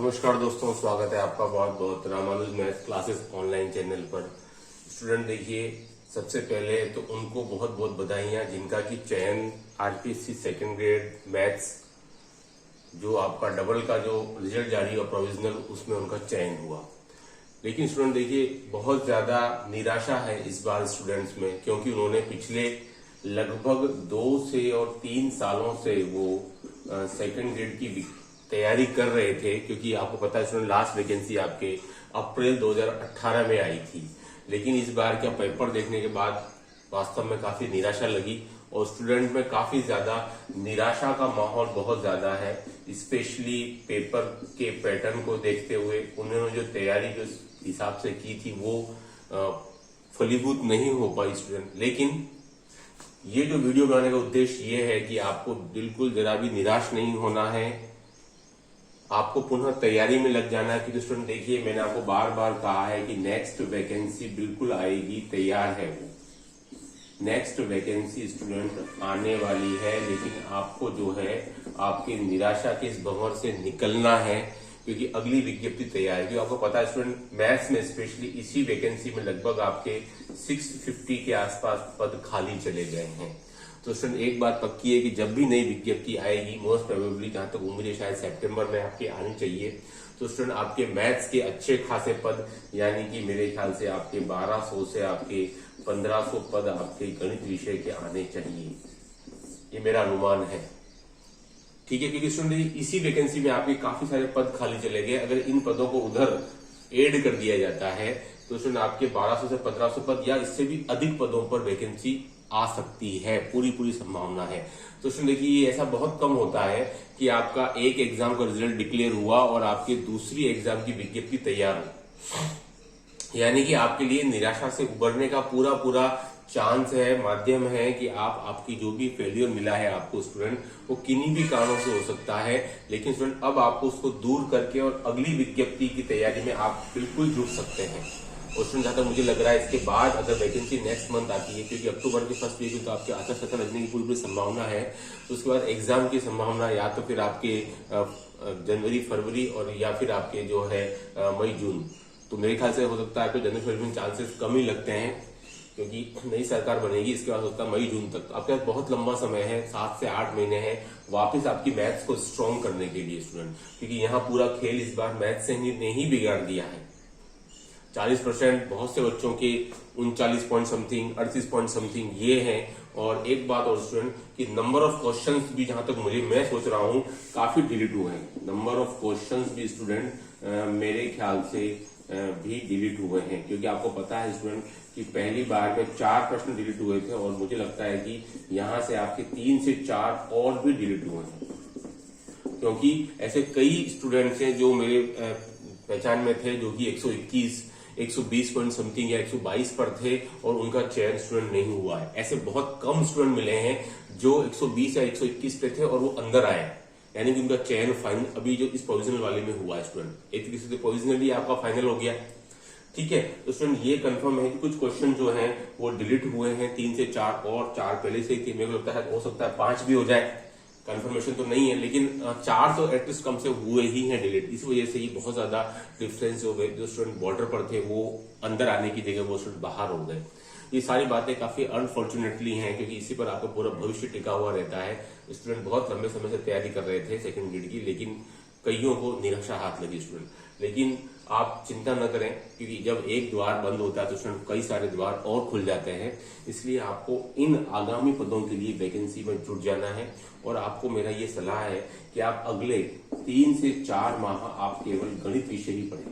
नमस्कार दोस्तों, स्वागत है आपका बहुत बहुत Ramanuj math classes online channel पर। स्टूडेंट देखिए, सबसे पहले तो उनको बहुत बहुत बधाइयां जिनका कि चयन आरपीएससी सेकंड ग्रेड मैथ्स जो आपका डबल का जो रिजल्ट जारी हुआ प्रोविजनल, उसमें उनका चयन हुआ। लेकिन स्टूडेंट देखिए, बहुत ज्यादा निराशा है इस बार स्टूडेंट्स में, क्योंकि उन्होंने पिछले लगभग 2 से और 3 सालों से वो सेकंड ग्रेड की तैयारी कर रहे थे। क्योंकि आपको पता है स्टूडेंट, लास्ट वैकेंसी आपके अप्रैल 2018 में आई थी। लेकिन इस बार का पेपर देखने के बाद वास्तव में काफी निराशा लगी और स्टूडेंट में काफी ज्यादा निराशा का माहौल बहुत ज्यादा है। स्पेशली पेपर के पैटर्न को देखते हुए उन्होंने जो तैयारी जो हिसाब से की थी वो फलीभूत नहीं हो पाई स्टूडेंट। लेकिन ये जो वीडियो बनाने का उद्देश्य ये है कि आपको बिल्कुल जरा भी निराश नहीं होना है, आपको पुनः तैयारी में लग जाना है। क्योंकि स्टूडेंट देखिए, मैंने आपको बार बार कहा है कि नेक्स्ट वैकेंसी बिल्कुल आएगी, तैयार है वो नेक्स्ट वैकेंसी स्टूडेंट आने वाली है। लेकिन आपको जो है आपकी निराशा के इस भंवर से निकलना है, क्योंकि अगली विज्ञप्ति तैयार है। क्योंकि आपको पता है स्टूडेंट, मैथ्स में स्पेशली इसी वैकेंसी में लगभग आपके 650 के आसपास पद खाली चले गए हैं। तो स्टूडेंट एक बात पक्की है कि जब भी नई विज्ञप्ति आएगी, मोस्ट प्रोबेबली जहां तक उम्मीद है शायद सितंबर में आपके आनी चाहिए, तो स्टूडेंट आपके मैथ्स के अच्छे खासे पद, यानी कि मेरे ख्याल से आपके 1200 से आपके 1500 पद आपके गणित विषय के आने चाहिए, ये मेरा अनुमान है। ठीक है, क्योंकि स्टूडेंट इसी वैकेंसी में आपके काफी सारे पद खाली चले गए। अगर इन पदों को उधर ऐड कर दिया जाता है तो स्टूडेंट आपके 1200 से 1500 पद या इससे भी अधिक पदों पर वैकेंसी आ सकती है, पूरी संभावना है। तो स्टूडेंट देखिए, ये ऐसा बहुत कम होता है कि आपका एक एग्जाम का रिजल्ट डिक्लेयर हुआ और आपकी दूसरी एग्जाम की विज्ञप्ति तैयार हो, यानी कि आपके लिए निराशा से उबरने का पूरा चांस है, माध्यम है कि आपकी जो भी फेलियर मिला है आपको स्टूडेंट, वो किन्हीं भी कारणों से हो सकता है। लेकिन स्टूडेंट अब आपको उसको दूर करके और अगली विज्ञप्ति की तैयारी में आप बिल्कुल जुट सकते हैं। और स्टूडेंट जहां तक मुझे लग रहा है, इसके बाद अगर वैकेंसी नेक्स्ट मंथ आती है, क्योंकि अक्टूबर के फर्स्ट वीक में तो आपके आचार संहिता लगने की पूरी संभावना है, तो उसके बाद एग्जाम की संभावना या तो फिर आपके जनवरी फरवरी और या फिर आपके जो है मई जून। तो मेरे ख्याल से हो सकता है आपके जनवरी फरवरी में चांसेस कम ही लगते हैं, क्योंकि नई सरकार बनेगी। इसके बाद होता है मई जून तक, आपके पास बहुत लंबा समय है, 7 से 8 महीने हैं वापस आपकी मैथ्स को स्ट्रॉन्ग करने के लिए स्टूडेंट। क्योंकि यहाँ पूरा खेल इस बार मैथ्स से ने ही बिगाड़ दिया है। 40% बहुत से बच्चों के 39 पॉइंट समथिंग 38 पॉइंट समथिंग ये है। और एक बात और स्टूडेंट कि नंबर ऑफ क्वेश्चंस भी जहां तक मैं सोच रहा हूं काफी डिलीट हुए हैं। नंबर ऑफ क्वेश्चंस भी स्टूडेंट मेरे ख्याल से भी डिलीट हुए हैं, क्योंकि आपको पता है स्टूडेंट कि पहली बार में 4 प्रश्न डिलीट हुए थे और मुझे लगता है कि यहां से आपके 3 से 4 और भी डिलीट हुए हैं। क्योंकि ऐसे कई स्टूडेंट्स हैं जो मेरे पहचान में थे जो कि 121 120 पॉइंट समथिंग या 122 पर थे और उनका चयन स्टूडेंट नहीं हुआ है। ऐसे बहुत कम स्टूडेंट मिले हैं जो 120 या 121 पे थे और वो अंदर आए, यानी कि उनका चयन फाइनल अभी जो इस प्रोविजनल वाले में हुआ है स्टूडेंट। एक तरीके से प्रोविजनली आपका फाइनल हो गया। ठीक है, तो स्टूडेंट ये कंफर्म है कि कुछ क्वेश्चन जो हैं वो डिलीट हुए हैं, 3 से 4 और 4 पहले से ही थी। मेरे को लगता है हो सकता है 5 भी हो जाए, कंफर्मेशन तो नहीं है, लेकिन 4 तो एटलीस्ट कम से हुए ही हैं डिलीट। इस वजह से ही बहुत ज्यादा डिफरेंस हो गए। जो स्टूडेंट बॉर्डर पर थे वो अंदर आने की जगह वो स्टूडेंट बाहर हो गए। ये सारी बातें काफी अनफॉर्चुनेटली हैं, क्योंकि इसी पर आपका पूरा भविष्य टिका हुआ रहता है। स्टूडेंट बहुत लंबे समय से तैयारी कर रहे थे सेकंड ग्रेड की, लेकिन कईयों को निराशा हाथ लगी स्टूडेंट। लेकिन आप चिंता न करें, क्योंकि जब एक द्वार बंद होता है तो स्टूडेंट कई सारे द्वार और खुल जाते हैं। इसलिए आपको इन आगामी पदों के लिए वैकेंसी में जुट जाना है। और आपको मेरा ये सलाह है कि आप अगले 3 से 4 माह आप केवल गणित विषय ही पढ़ें,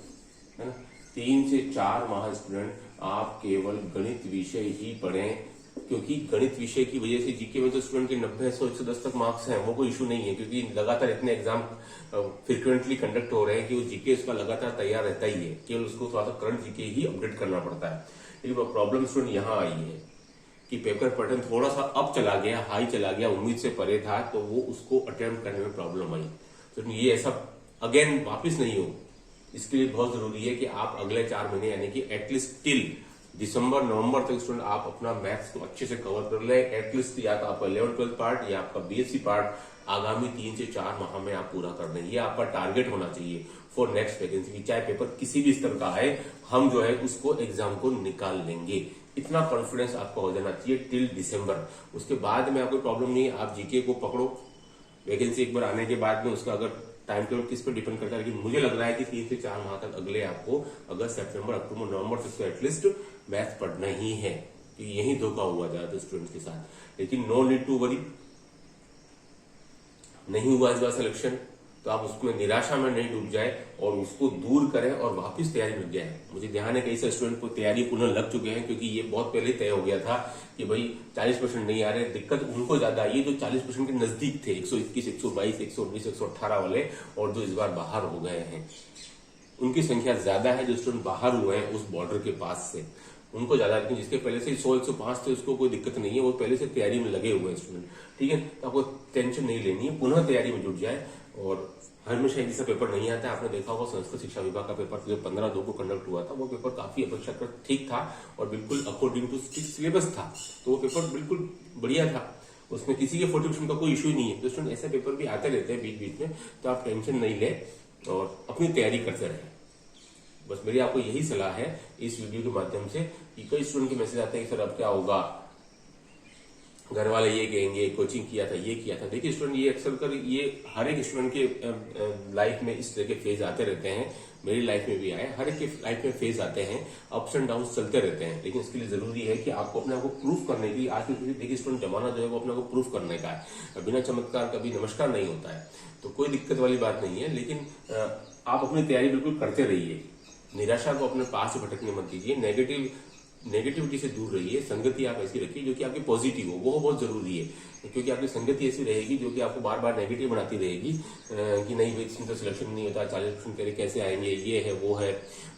है ना। 3 से 4 माह स्टूडेंट आप केवल गणित विषय ही पढ़ें, क्योंकि गणित विषय की वजह से जीके में तो स्टूडेंट के 90 100 110 तक मार्क्स हैं, वो कोई इशू नहीं है। क्योंकि लगातार इतने एग्जाम फ्रिक्वेंटली कंडक्ट हो रहे हैं कि वो जीके उसका लगातार तैयार रहता ही है, केवल उसको थोड़ा सा करंट जीके ही अपडेट करना पड़ता है। लेकिन प्रॉब्लम स्टूडेंट यहाँ आई है कि पेपर पैटर्न थोड़ा सा अप चला गया, हाई चला गया, उम्मीद से परे था, तो वो उसको अटेम्प्ट करने में प्रॉब्लम आई। तो ये ऐसा अगेन वापिस नहीं हो, इसके लिए बहुत जरूरी है कि आप अगले 4 महीने यानी कि एटलीस्ट टिल दिसंबर नवंबर तक स्टूडेंट आप अपना मैथ्स को अच्छे से कवर कर ले। एटलीस्ट या तो आपका 11th-12th पार्ट या आपका बीएससी पार्ट आगामी 3 से 4 माह में आप पूरा कर दें। ये आपका टारगेट होना चाहिए फॉर नेक्स्ट वैकेंसी। चाहे पेपर किसी भी स्तर का आए, हम जो है उसको एग्जाम को निकाल लेंगे। इतना कॉन्फिडेंस आपका हो जाना चाहिए टिल दिसंबर। उसके बाद में आपको प्रॉब्लम नहीं है, आप जीके को पकड़ो। वैकेंसी एक बार आने के बाद में उसका अगर टाइम टेबल किस पर डिपेंड करता है, लेकिन मुझे लग रहा है कि 3 से 4 माह तक अगले आपको अगस्त, सितंबर, अक्टूबर, नवंबर तक तो एटलीस्ट मैथ पढ़ना ही है। तो यही धोखा हुआ ज्यादातर स्टूडेंट्स के साथ। लेकिन नो नीड टू वरी, नहीं हुआ इस बार सिलेक्शन तो आप उसमें निराशा में नहीं डूब जाए और उसको दूर करें और वापस तैयारी लग जाए। मुझे ध्यान है कई सारे स्टूडेंट को तैयारी पुनः लग चुके हैं, क्योंकि ये बहुत पहले तय हो गया था कि भाई 40% नहीं आ रहे। दिक्कत उनको ज्यादा आई जो 40% के नजदीक थे, 121, 122, 119, 118 वाले, और जो इस बार बाहर हो गए हैं उनकी संख्या ज्यादा है। जो स्टूडेंट बाहर हुए हैं उस बॉर्डर के पास से, उनको ज्यादा। लेकिन जिसके पहले से 100-105 थे उसको कोई दिक्कत नहीं है, वो पहले से तैयारी में लगे हुए हैं स्टूडेंट। ठीक है, तो आपको टेंशन नहीं लेनी है, पुनः तैयारी में जुट जाए। और हमेशा एक जैसा पेपर नहीं आता। आपने देखा होगा संस्कृत शिक्षा विभाग का पेपर जो 15/2 को कंडक्ट हुआ था, वो पेपर काफी अपेक्षाकृत ठीक था और बिल्कुल अकॉर्डिंग टू सिलेबस था। तो वो पेपर बिल्कुल बढ़िया था, उसमें किसी के 40% का कोई इश्यू नहीं है। तो स्टूडेंट ऐसे पेपर भी आते रहते हैं बीच बीच में, तो आप टेंशन नहीं ले और अपनी तैयारी करते रहें। बस मेरी आपको यही सलाह है इस वीडियो के माध्यम से कि कई स्टूडेंट के मैसेज आते हैं कि सर अब क्या होगा, घर वाले ये कहेंगे, कोचिंग किया था, ये किया था। देखिए स्टूडेंट, ये अक्सर कर ये हर एक स्टूडेंट के लाइफ में इस तरह के फेज आते रहते हैं। मेरी लाइफ में भी आए, हर एक के लाइफ में फेज आते हैं, अप्स एंड डाउन चलते रहते हैं। लेकिन इसके लिए जरूरी है कि आपको अपने आप को प्रूफ करने की, आज की देखिए स्टूडेंट जमाना जो है वो अपने को प्रूफ करने का है। बिना चमत्कार कभी नमस्कार नहीं होता है, तो कोई दिक्कत वाली बात नहीं है। लेकिन आप अपनी तैयारी बिल्कुल करते रहिए, निराशा को अपने पास से भटकने मत दीजिए, नेगेटिविटी से दूर रहिए। संगति आप ऐसी रखिए जो कि आपकी पॉजिटिव हो, वो बहुत जरूरी है। क्योंकि आपकी संगति ऐसी रहेगी जो कि आपको बार बार नेगेटिव बनाती रहेगी कि नहीं भाई इसमें तो सिलेक्शन नहीं होता, 40% तेरे कैसे आएंगे, ये है वो है,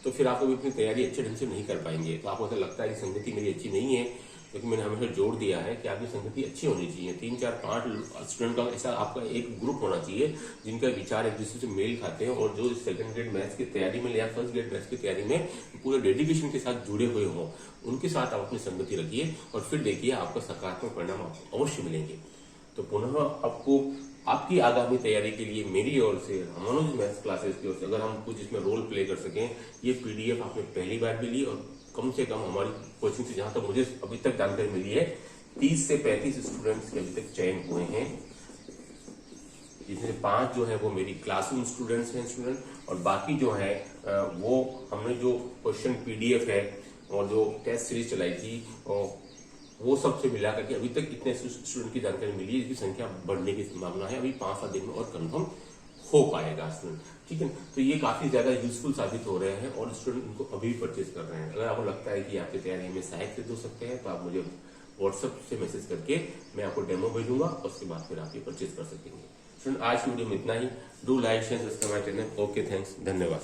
तो फिर आप कभी अपनी तैयारी अच्छे ढंग से नहीं कर पाएंगे। तो आपको ऐसा लगता है कि संगति मेरी अच्छी नहीं है, क्योंकि मैंने हमेशा जोर दिया है कि आपकी संगति अच्छी होनी चाहिए। 3, 4, 5 स्टूडेंट का ऐसा आपका एक ग्रुप होना चाहिए जिनका विचार एक दूसरे से मेल खाते हैं और जो सेकंड ग्रेड मैथ्स की तैयारी में या फर्स्ट ग्रेड मैथ्स की तैयारी में पूरे डेडिकेशन के साथ जुड़े हुए हों। उनके साथ आप अपनी संगति रखिए और फिर देखिए आपको सकारात्मक परिणाम आपको अवश्य मिलेंगे। तो पुनः आपको आपकी आगामी तैयारी के लिए मेरी ओर से, रामानुज मैथ्स क्लासेस की ओर से, अगर हम कुछ इसमें रोल प्ले कर सकें, ये पीडीएफ आपने पहली बार भी ली और कम से कम हमारी कोचिंग से जहां तक मुझे अभी तक जानकारी मिली है 30 से 35 स्टूडेंट्स के अभी तक चयन हुए हैं, जिसमें 5 जो है वो मेरी क्लासरूम स्टूडेंट्स हैं स्टूडेंट, और बाकी जो है वो हमने जो क्वेश्चन पीडीएफ है और जो टेस्ट सीरीज चलाई थी वो सबसे मिला करके अभी तक इतने स्टूडेंट की जानकारी मिली है। इसकी संख्या बढ़ने की संभावना है, अभी 5-7 दिन में और कंफर्म हो पाएगा स्टूडेंट। ठीक है, तो ये काफी ज्यादा यूजफुल साबित हो रहे हैं और स्टूडेंट इनको अभी परचेज कर रहे हैं। अगर आपको लगता है कि आपकी तैयारी में सहायक सिद्ध हो सकते हैं तो आप मुझे व्हाट्सएप से मैसेज करके मैं आपको डेमो भेजूंगा, उसके बाद फिर आप ये परचेज कर सकेंगे। स्टूडेंट, आज की वीडियो में इतना ही। Do like, share, subscribe my channel. Okay, thanks, धन्यवाद।